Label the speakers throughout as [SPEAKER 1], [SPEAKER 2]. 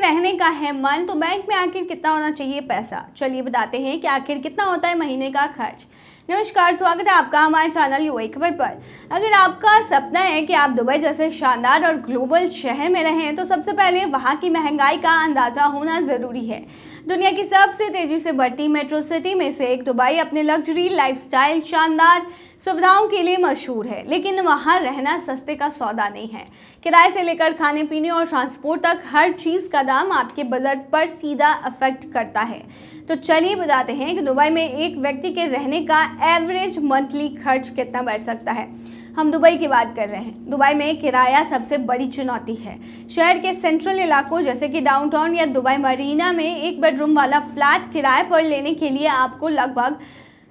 [SPEAKER 1] रहने का है मन तो बैंक में आखिर कितना होना चाहिए पैसा। चलिए बताते हैं कि आखिर कितना होता है महीने का खर्च। नमस्कार, स्वागत है आपका हमारे चैनल यूएई खबर पर। अगर आपका सपना है कि आप दुबई जैसे शानदार और ग्लोबल शहर में रहें तो सबसे पहले वहां की महंगाई का अंदाजा होना जरूरी है। दुनिया की सबसे तेजी से बढ़ती मेट्रो सिटी में से एक दुबई अपने लग्जरी लाइफस्टाइल, शानदार सुविधाओं के लिए मशहूर है, लेकिन वहां रहना सस्ते का सौदा नहीं है। किराए से लेकर खाने पीने और ट्रांसपोर्ट तक हर चीज का दाम आपके बजट पर सीधा अफेक्ट करता है। तो चलिए बताते हैं कि दुबई में एक व्यक्ति के रहने का एवरेज मंथली खर्च कितना बैठ सकता है। हम दुबई की बात कर रहे हैं। दुबई में किराया सबसे बड़ी चुनौती है। शहर के सेंट्रल इलाकों जैसे कि डाउनटाउन या दुबई मरीना में एक बेडरूम वाला फ्लैट किराए पर लेने के लिए आपको लगभग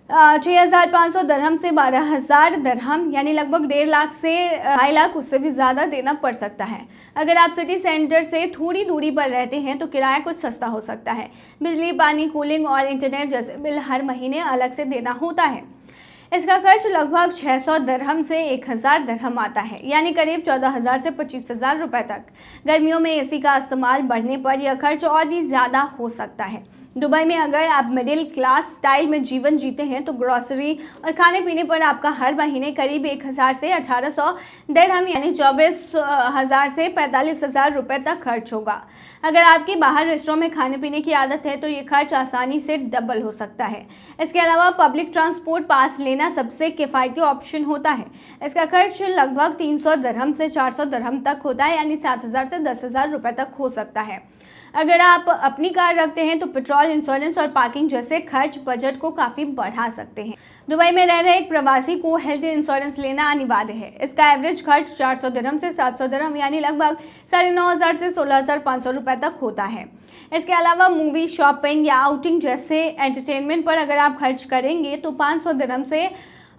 [SPEAKER 1] 6,500 दरहम से 12,000 दरहम यानी लगभग 1.5 लाख से 2.5 लाख उससे भी ज़्यादा देना पड़ सकता है। अगर आप सिटी सेंटर से थोड़ी दूरी पर रहते हैं तो किराया कुछ सस्ता हो सकता है। बिजली, पानी, कूलिंग और इंटरनेट जैसे बिल हर महीने अलग से देना होता है। इसका खर्च लगभग 600 दरहम से 1,000 दरहम आता है, यानी करीब 14,000 से 25,000 रुपए तक। गर्मियों में एसी का इस्तेमाल बढ़ने पर यह खर्च और भी ज़्यादा हो सकता है। दुबई में अगर आप मिडिल क्लास स्टाइल में जीवन जीते हैं तो ग्रोसरी और खाने पीने पर आपका हर महीने करीब 1,000 से 1,800 दरहम यानी 24,000 से 45,000 रुपए तक खर्च होगा। अगर आपकी बाहर रेस्टोरेंट में खाने पीने की आदत है तो ये खर्च आसानी से डबल हो सकता है। इसके अलावा पब्लिक ट्रांसपोर्ट पास लेना सबसे किफ़ायती ऑप्शन होता है। इसका खर्च लगभग 300 दरहम से 400 दरहम तक होता है, यानी 7,000 से 10,000 रुपए तक हो सकता है। अगर आप अपनी कार रखते हैं तो पेट्रोल, इंश्योरेंस और पार्किंग जैसे खर्च बजट को काफ़ी बढ़ा सकते हैं। दुबई में रह रहे एक प्रवासी को हेल्थ इंश्योरेंस लेना अनिवार्य है। इसका एवरेज खर्च 400 दरहम से 700 दरहम यानी लगभग 9,500 से 16,500 रुपए तक होता है। इसके अलावा मूवी, शॉपिंग या आउटिंग जैसे एंटरटेनमेंट पर अगर आप खर्च करेंगे तो 500 दरहम से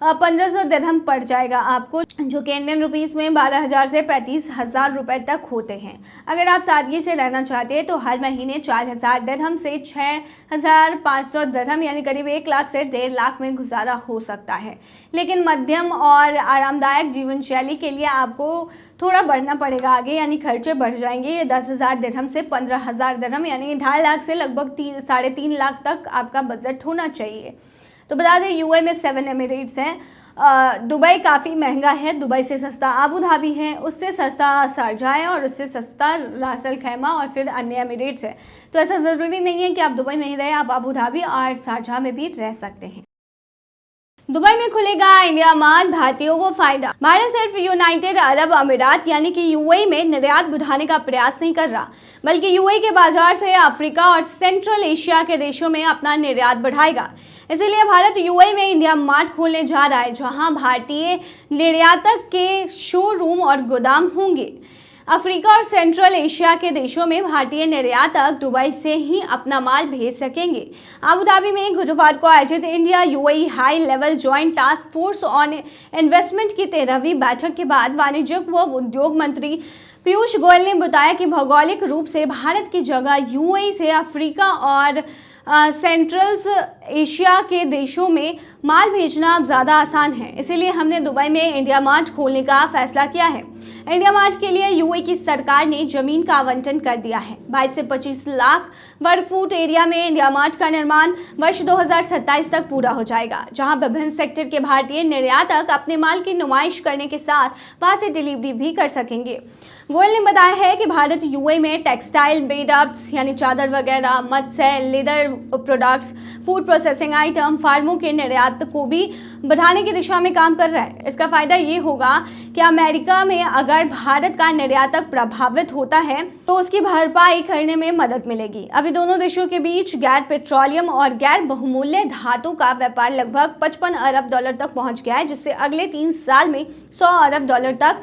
[SPEAKER 1] 1,500 दरहम पड़ जाएगा आपको, जो कि इंडियन रुपीस में 12,000 से 35,000 रुपए तक होते हैं। अगर आप सादगी से रहना चाहते हैं तो हर महीने 4,000 दरहम से 6,500 दरहम यानी करीब 1 लाख से 1.5 लाख में गुजारा हो सकता है। लेकिन मध्यम और आरामदायक जीवन शैली के लिए आपको थोड़ा बढ़ना पड़ेगा आगे, यानी खर्चे बढ़ जाएंगे। ये 10,000 दरहम से 15,000 दरहम यानी 2.5 लाख से लगभग 3.5 लाख तक आपका बजट होना चाहिए। तो बता दें यूएई में 7 एमिरेट्स हैं। दुबई काफ़ी महंगा है। दुबई से सस्ता अबू धाबी है, उससे सस्ता शारजाह है और उससे सस्ता रास अल खैमा और फिर अन्य एमिरेट्स है। तो ऐसा ज़रूरी नहीं है कि आप दुबई में ही रहें, आप अबू धाबी और शारजाह में भी रह सकते हैं। दुबई में खुलेगा इंडिया मार्ट, भारतीयों को फायदा। भारत सिर्फ यूनाइटेड अरब अमीरात यानी कि यूएई में निर्यात बढ़ाने का प्रयास नहीं कर रहा, बल्कि यूएई के बाजार से अफ्रीका और सेंट्रल एशिया के देशों में अपना निर्यात बढ़ाएगा। इसीलिए भारत यूएई में इंडिया मार्ट खोलने जा रहा है, जहां भारतीय निर्यातक के शोरूम और गोदाम होंगे। अफ्रीका और सेंट्रल एशिया के देशों में भारतीय निर्यातक दुबई से ही अपना माल भेज सकेंगे। अबू धाबी में गुरुवार को आयोजित India UAE high level joint task force on investment की 13वीं बैठक के बाद वाणिज्यिक व उद्योग मंत्री पीयूष गोयल ने बताया कि भौगोलिक रूप से भारत की जगह यूएई से अफ्रीका और सेंट्रल एशिया के देशों में माल भेजना अब ज़्यादा आसान है। इसीलिए हमने दुबई में इंडिया मार्ट खोलने का फैसला किया है। इंडिया मार्ट के लिए यूएई की सरकार ने जमीन का आवंटन कर दिया है। 22 से 25 लाख वर्ग फुट एरिया में इंडिया मार्ट का निर्माण वर्ष 2027 तक पूरा हो जाएगा, जहां विभिन्न सेक्टर के भारतीय निर्यातक अपने माल की नुमाइश करने के साथ वहां से डिलीवरी भी कर सकेंगे। गोयल ने बताया है कि भारत यूएई में टेक्सटाइल, बेडअप्स यानी चादर वगैरह, मत्स्य, leather products, food processing item, फार्मों के निर्यात को भी बढ़ाने की दिशा में काम कर रहा है। इसका फायदा ये होगा कि अमेरिका में अगर भारत का निर्यातक प्रभावित होता है तो उसकी भरपाई करने में मदद मिलेगी। अभी दोनों देशों के बीच गैर पेट्रोलियम और गैर बहुमूल्य धातु का व्यापार लगभग 55 अरब डॉलर तक पहुंच गया है, जिससे अगले 3 साल में 100 अरब डॉलर तक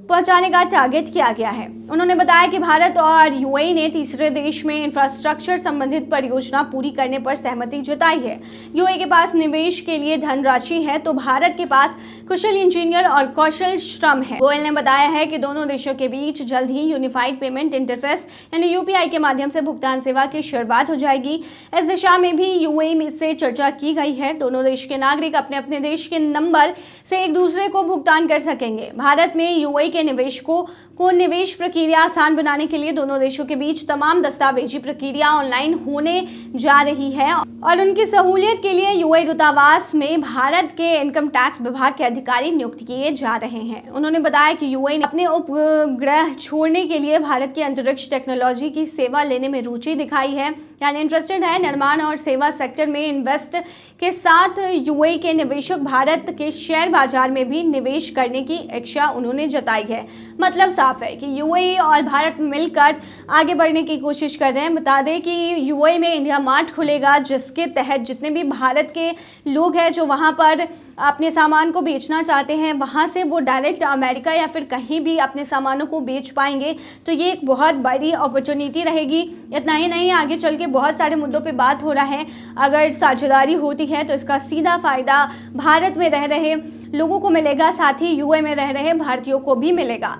[SPEAKER 1] पहुंचाने का टारगेट किया गया है। उन्होंने बताया कि भारत और यूएई ने तीसरे देश में इंफ्रास्ट्रक्चर संबंधित परियोजना पूरी करने पर सहमति जताई है। यूएई के पास निवेश के लिए धनराशि है तो भारत के पास कुशल इंजीनियर और कौशल श्रम है। गोयल ने बताया है कि दोनों देशों के बीच जल्द ही यूनिफाइड पेमेंट इंटरफेस यानी यूपीआई के माध्यम से भुगतान सेवा की शुरुआत हो जाएगी। इस दिशा में भी यूएई में से चर्चा की गई है। दोनों देश के नागरिक अपने अपने देश के नंबर से एक दूसरे को भुगतान कर सकेंगे। भारत में यूएई के निवेश को को निवेश प्रक्रिया आसान बनाने के लिए दोनों देशों के बीच तमाम दस्तावेजी प्रक्रिया ऑनलाइन होने जा रही है और उनकी सहूलियत के लिए यूएई दूतावास में भारत के इनकम टैक्स विभाग के अधिकारी नियुक्त किए जा रहे हैं। उन्होंने बताया कि यूएई ने अपने उपग्रह छोड़ने के लिए भारत की अंतरिक्ष टेक्नोलॉजी की सेवा लेने में रुचि दिखाई है, यानी इंटरेस्टेड है। निर्माण और सेवा सेक्टर में इन्वेस्ट के साथ यूएई के निवेशक भारत के शेयर बाजार में भी निवेश करने की इच्छा उन्होंने जताई है। मतलब साफ है कि यूएई और भारत मिलकर आगे बढ़ने की कोशिश कर रहे हैं। बता दें कि यूएई में इंडिया मार्ट खुलेगा, जिसके तहत जितने भी भारत के लोग हैं जो वहां पर अपने सामान को बेचना चाहते हैं, वहां से वो डायरेक्ट अमेरिका या फिर कहीं भी अपने सामानों को बेच पाएंगे। तो ये एक बहुत बड़ी अपॉर्चुनिटी रहेगी। इतना ही नहीं, आगे चल के बहुत सारे मुद्दों पे बात हो रहा है। अगर साझेदारी होती है तो इसका सीधा फायदा भारत में रह रहे लोगों को मिलेगा, साथ ही यूएई में रह रहे भारतीयों को भी मिलेगा।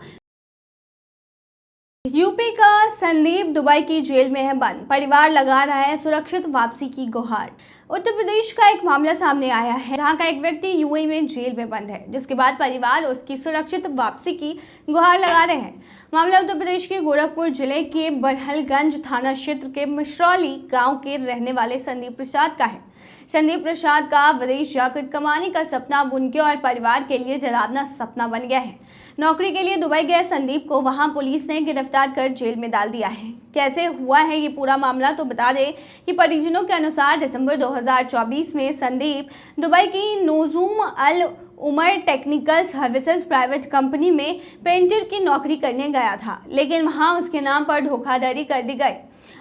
[SPEAKER 1] यूपी का संदीप दुबई की जेल में है बंद, परिवार लगा रहा है सुरक्षित वापसी की गुहार। उत्तर प्रदेश का एक मामला सामने आया है जहां का एक व्यक्ति यूएई में जेल में बंद है, जिसके बाद परिवार उसकी सुरक्षित वापसी की गुहार लगा रहे हैं। मामला उत्तर प्रदेश के गोरखपुर जिले के बड़हलगंज थाना क्षेत्र के मिश्रौली गांव के रहने वाले संदीप प्रसाद का है। संदीप प्रसाद का विदेश जाकर कमाने का सपना अब उनके और परिवार के लिए डरावना सपना बन गया है। नौकरी के लिए दुबई गए संदीप को वहां पुलिस ने गिरफ्तार कर जेल में डाल दिया है। कैसे हुआ है ये पूरा मामला, तो बता दें कि परिजनों के अनुसार दिसंबर 2024 में संदीप दुबई की Nojoom Al Omar technical services private company में पेंटर की नौकरी करने गया था, लेकिन वहां उसके नाम पर धोखाधड़ी कर दी गई।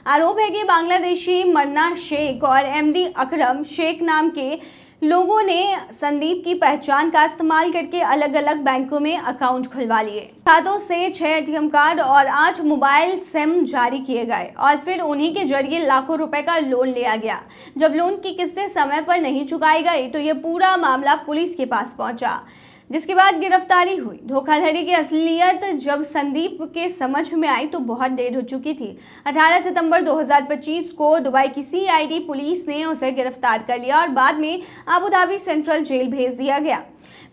[SPEAKER 1] आरोप है कि बांग्लादेशी मन्ना शेख और एमडी अकरम शेख नाम के लोगों ने संदीप की पहचान का इस्तेमाल करके अलग अलग बैंकों में अकाउंट खुलवा लिए। खातों से 6 एटीएम कार्ड और 8 मोबाइल सिम जारी किए गए और फिर उन्हीं के जरिए लाखों रुपए का लोन लिया गया। जब लोन की किस्तें समय पर नहीं चुकाई गई तो ये पूरा मामला पुलिस के पास पहुंचा, जिसके बाद गिरफ्तारी हुई। धोखाधड़ी की असलियत जब संदीप के समझ में आई तो बहुत देर हो चुकी थी। 18 सितंबर 2025 को दुबई की सीआईडी पुलिस ने उसे गिरफ्तार कर लिया और बाद में अबू धाबी सेंट्रल जेल भेज दिया गया।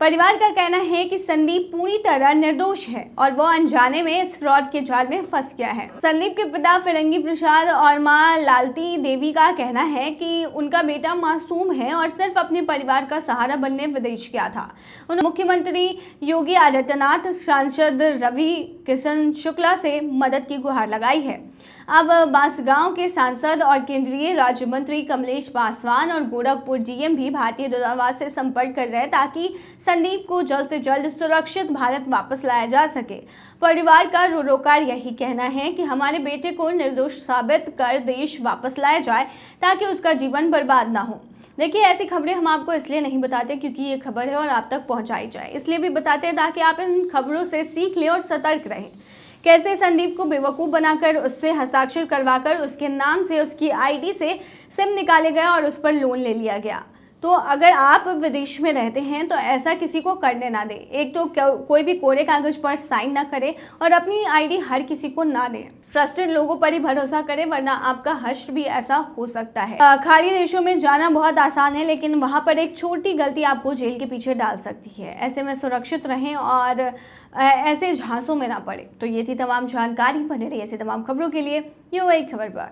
[SPEAKER 1] परिवार का कहना है कि संदीप पूरी तरह निर्दोष है और वो अनजाने में इस फ्रॉड के जाल में फंस गया है। संदीप के पिता फिरंगी प्रसाद और मां लालती देवी का कहना है कि उनका बेटा मासूम है और सिर्फ अपने परिवार का सहारा बनने विदेश गया था। उन्होंने मुख्यमंत्री योगी आदित्यनाथ, सांसद रवि किशन शुक्ला से मदद की गुहार लगाई है। अब बांसगांव के सांसद और केंद्रीय राज्य मंत्री कमलेश पासवान और गोरखपुर डीएम भी भारतीय दूतावास से संपर्क कर रहे हैं ताकि संदीप को जल्द से जल्द सुरक्षित भारत वापस लाया जा सके। परिवार का रो कर यही कहना है कि हमारे बेटे को निर्दोष साबित कर देश वापस लाया जाए ताकि उसका जीवन बर्बाद ना हो। देखिए, ऐसी खबरें हम आपको इसलिए नहीं बताते क्योंकि ये खबर है और आप तक पहुंचाई जाए, इसलिए भी बताते हैं ताकि आप इन खबरों से सीख लें और सतर्क रहें। कैसे संदीप को बेवकूफ़ बनाकर उससे हस्ताक्षर करवाकर उसके नाम से उसकी आईडी से सिम निकाले गया और उस पर लोन ले लिया गया। तो अगर आप विदेश में रहते हैं तो ऐसा किसी को करने ना दें। एक तो कोई भी कोरे कागज पर साइन ना करें और अपनी आईडी हर किसी को ना दें। ट्रस्टेड लोगों पर ही भरोसा करें वरना आपका हश्र भी ऐसा हो सकता है। खाड़ी देशों में जाना बहुत आसान है, लेकिन वहां पर एक छोटी गलती आपको जेल के पीछे डाल सकती है। ऐसे में सुरक्षित रहें और ऐसे झांसों में ना पड़े। तो ये थी तमाम जानकारी। बने रहिए ऐसी तमाम खबरों के लिए यूएई खबर पर।